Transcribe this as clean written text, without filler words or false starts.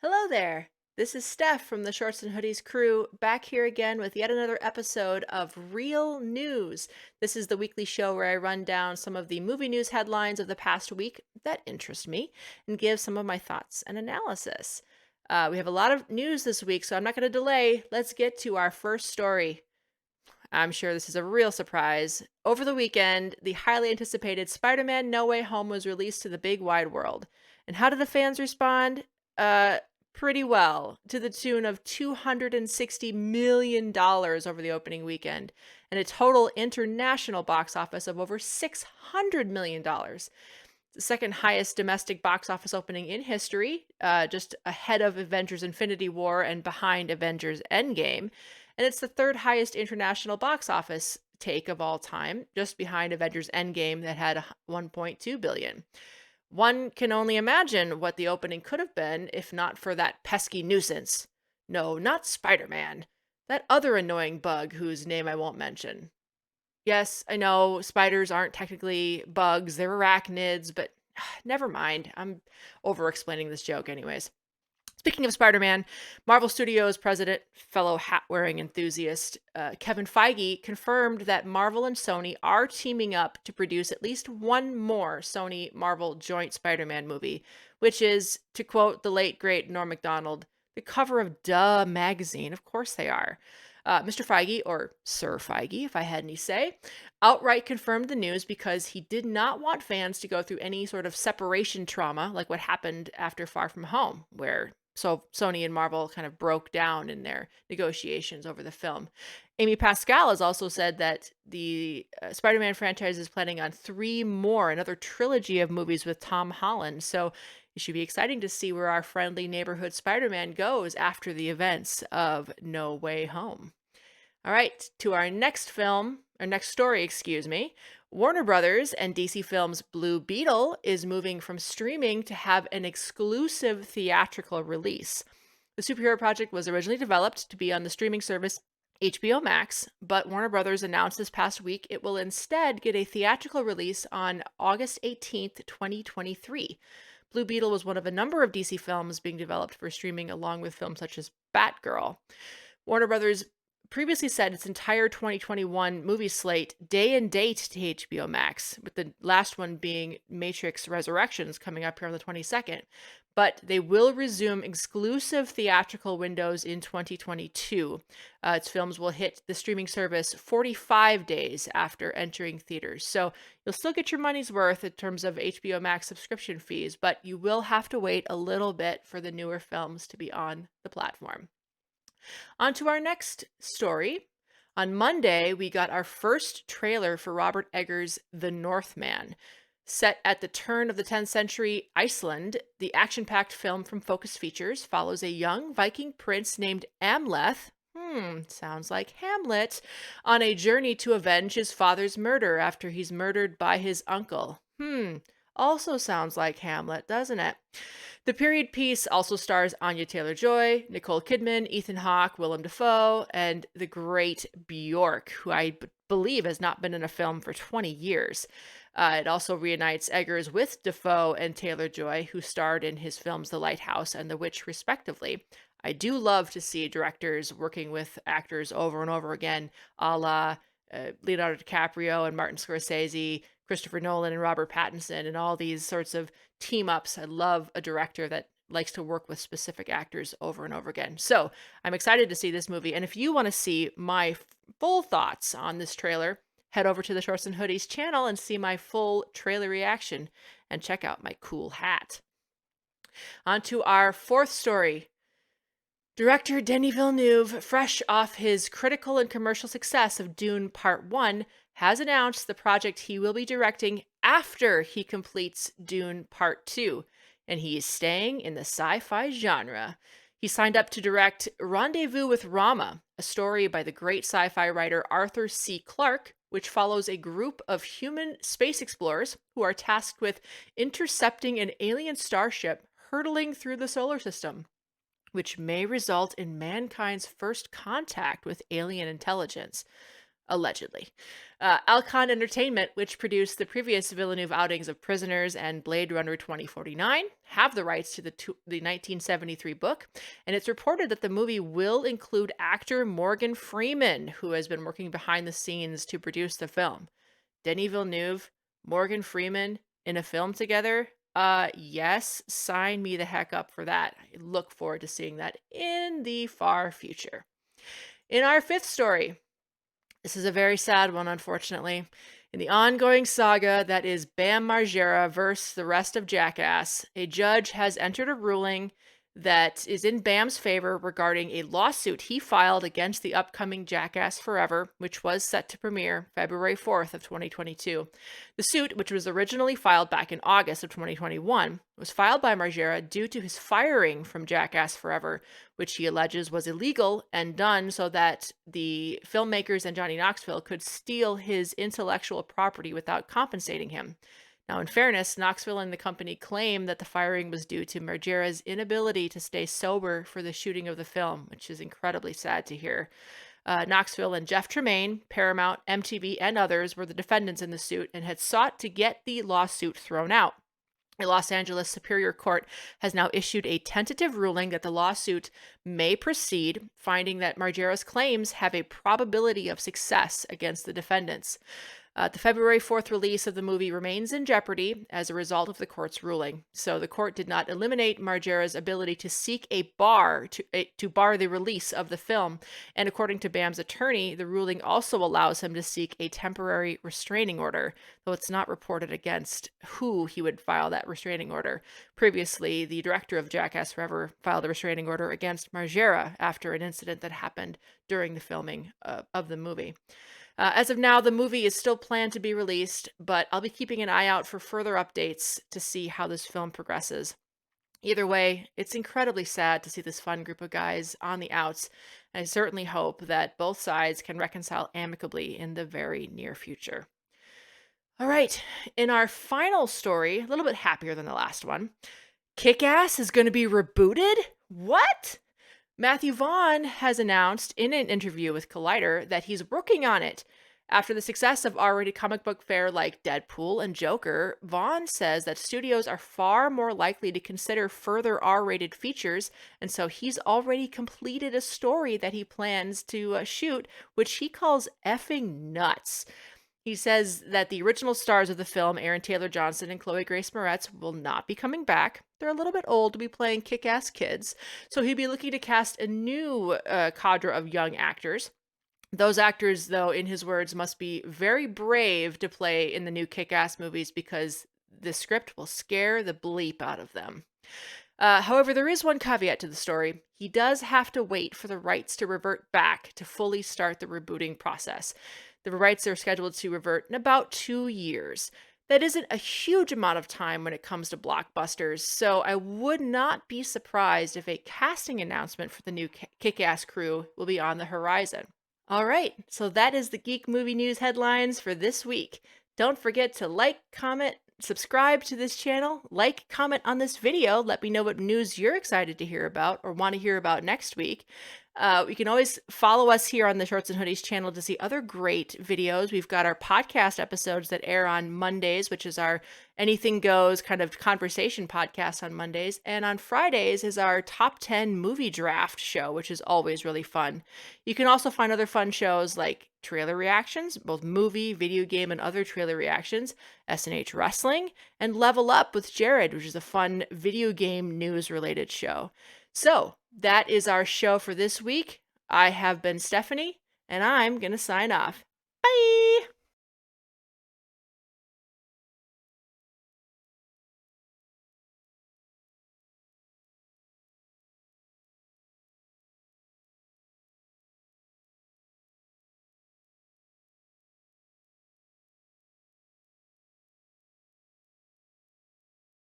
Hello there. This is Steph from the Shorts and Hoodies crew, back here again with yet another episode of Real News. This is the weekly show where I run down some of the movie news headlines of the past week that interest me and give some of my thoughts and analysis. We have a lot of news this week, so I'm not going to delay. Let's get to our first story. I'm sure this is a real surprise. Over the weekend, the highly anticipated Spider Man No Way Home was released to the big wide world. And how did the fans respond? Uh, Pretty well, to the tune of $260 million over the opening weekend, and a total international box office of over $600 million. The second highest domestic box office opening in history, just ahead of Avengers Infinity War and behind Avengers Endgame. And it's the third highest international box office take of all time, just behind Avengers Endgame that had 1.2 billion. One can only imagine what the opening could have been if not for that pesky nuisance. No, not Spider-Man. That other annoying bug whose name I won't mention. Yes, I know spiders aren't technically bugs, they're arachnids, but never mind. I'm over explaining this joke, anyways. Speaking of Spider Man, Marvel Studios president, fellow hat wearing enthusiast, Kevin Feige confirmed that Marvel and Sony are teaming up to produce at least one more Sony Marvel joint Spider Man movie, which is, to quote the late great Norm MacDonald, the cover of Duh magazine. Of course they are. Mr. Feige, or Sir Feige, if I had any say, outright confirmed the news because he did not want fans to go through any sort of separation trauma like what happened after Far From Home, where Sony and Marvel kind of broke down in their negotiations over the film. Amy Pascal has also said that the Spider-Man franchise is planning on three more, another trilogy of movies with Tom Holland. So it should be exciting to see where our friendly neighborhood Spider-Man goes after the events of No Way Home. All right, to our next film, or next story, excuse me. Warner Brothers and DC Films' Blue Beetle is moving from streaming to have an exclusive theatrical release. The superhero project was originally developed to be on the streaming service HBO Max, but Warner Brothers announced this past week it will instead get a theatrical release on August 18th, 2023. Blue Beetle was one of a number of DC films being developed for streaming along with films such as Batgirl. Warner Brothers previously said its entire 2021 movie slate day and date to HBO Max, with the last one being Matrix Resurrections coming up here on the 22nd. But they will resume exclusive theatrical windows in 2022. Its films will hit the streaming service 45 days after entering theaters. So you'll still get your money's worth in terms of HBO Max subscription fees, but you will have to wait a little bit for the newer films to be on the platform. On to our next story. On Monday, we got our first trailer for Robert Eggers' The Northman. Set at the turn of the 10th century Iceland, the action packed film from Focus Features follows a young Viking prince named Amleth. Sounds like Hamlet, on a journey to avenge his father's murder after he's murdered by his uncle. Also sounds like Hamlet, doesn't it? The period piece also stars Anya Taylor-Joy, Nicole Kidman, Ethan Hawke, Willem Dafoe, and the great Bjork, who I believe has not been in a film for 20 years. It also reunites Eggers with Dafoe and Taylor-Joy, who starred in his films The Lighthouse and The Witch, respectively. I do love to see directors working with actors over and over again, a la Leonardo DiCaprio and Martin Scorsese, Christopher Nolan and Robert Pattinson, and all these sorts of team ups. I love a director that likes to work with specific actors over and over again. So I'm excited to see this movie. And if you want to see my full thoughts on this trailer, head over to the Shorts and Hoodies channel and see my full trailer reaction and check out my cool hat. On to our fourth story. Director Denis Villneuve, fresh off his critical and commercial success of Dune Part 1, has announced the project he will be directing after he completes Dune Part 2, and he is staying in the sci-fi genre. He signed up to direct Rendezvous with Rama, a story by the great sci-fi writer Arthur C. Clarke, which follows a group of human space explorers who are tasked with intercepting an alien starship hurtling through the solar system, which may result in mankind's first contact with alien intelligence. allegedly. Alcon Entertainment, which produced the previous Villeneuve outings of Prisoners and Blade Runner 2049, have the rights to the 1973 book, and it's reported that the movie will include actor Morgan Freeman, who has been working behind the scenes to produce the film. Denis Villneuve, Morgan Freeman in a film together? Yes, sign me the heck up for that. I look forward to seeing that in the far future. In our fifth story, this is a very sad one, unfortunately. In the ongoing saga that is Bam Margera versus the rest of Jackass, a judge has entered a ruling that is in Bam's favor regarding a lawsuit he filed against the upcoming Jackass Forever, which was set to premiere February 4th of 2022. The suit, which was originally filed back in August of 2021, was filed by Margera due to his firing from Jackass Forever, which he alleges was illegal and done so that the filmmakers and Johnny Knoxville could steal his intellectual property without compensating him. Now, in fairness, Knoxville and the company claim that the firing was due to Margera's inability to stay sober for the shooting of the film, which is incredibly sad to hear. Knoxville and Jeff Tremaine, Paramount, MTV, and others were the defendants in the suit and had sought to get the lawsuit thrown out. A Los Angeles Superior Court has now issued a tentative ruling that the lawsuit may proceed, finding that Margera's claims have a probability of success against the defendants. The February 4th release of the movie remains in jeopardy as a result of the court's ruling. So the court did not eliminate Margera's ability to seek a bar to bar the release of the film. And according to Bam's attorney, the ruling also allows him to seek a temporary restraining order, though it's not reported against who he would file that restraining order. Previously, the director of Jackass Forever filed a restraining order against Margera after an incident that happened during the filming of the movie. As of now, the movie is still planned to be released, but I'll be keeping an eye out for further updates to see how this film progresses. Either way, it's incredibly sad to see this fun group of guys on the outs, and I certainly hope that both sides can reconcile amicably in the very near future. All right, in our final story, a little bit happier than the last one, Kick-Ass is going to be rebooted? What? Matthew Vaughn has announced in an interview with Collider that he's working on it. After the success of R-rated comic book fare like Deadpool and Joker, Vaughn says that studios are far more likely to consider further R-rated features, and so he's already completed a story that he plans to shoot, which he calls effing nuts. He says that the original stars of the film, Aaron Taylor Johnson and Chloe Grace Moretz, will not be coming back. They're a little bit old to be playing kick-ass kids, so he'd be looking to cast a new cadre of young actors. Those actors, though, in his words, must be very brave to play in the new Kick-Ass movies because the script will scare the bleep out of them. However, there is one caveat to the story. He does have to wait for the rights to revert back to fully start the rebooting process. The rights are scheduled to revert in about 2 years. That isn't a huge amount of time when it comes to blockbusters, so I would not be surprised if a casting announcement for the new Kick-Ass crew will be on the horizon. All right, so that is the Geek Movie News headlines for this week. Don't forget to like, comment, subscribe to this channel, like, comment on this video, let me know what news you're excited to hear about or want to hear about next week. You can always follow us here on the Shorts and Hoodies channel to see other great videos. We've got our podcast episodes that air on Mondays, which is our Anything Goes kind of conversation podcast on Mondays. And on Fridays is our Top 10 Movie Draft show, which is always really fun. You can also find other fun shows like trailer reactions, both movie, video game, and other trailer reactions, S&H Wrestling, and Level Up with Jared, which is a fun video game news-related show. So, that is our show for this week. I have been Stephanie, and I'm going to sign off. Bye!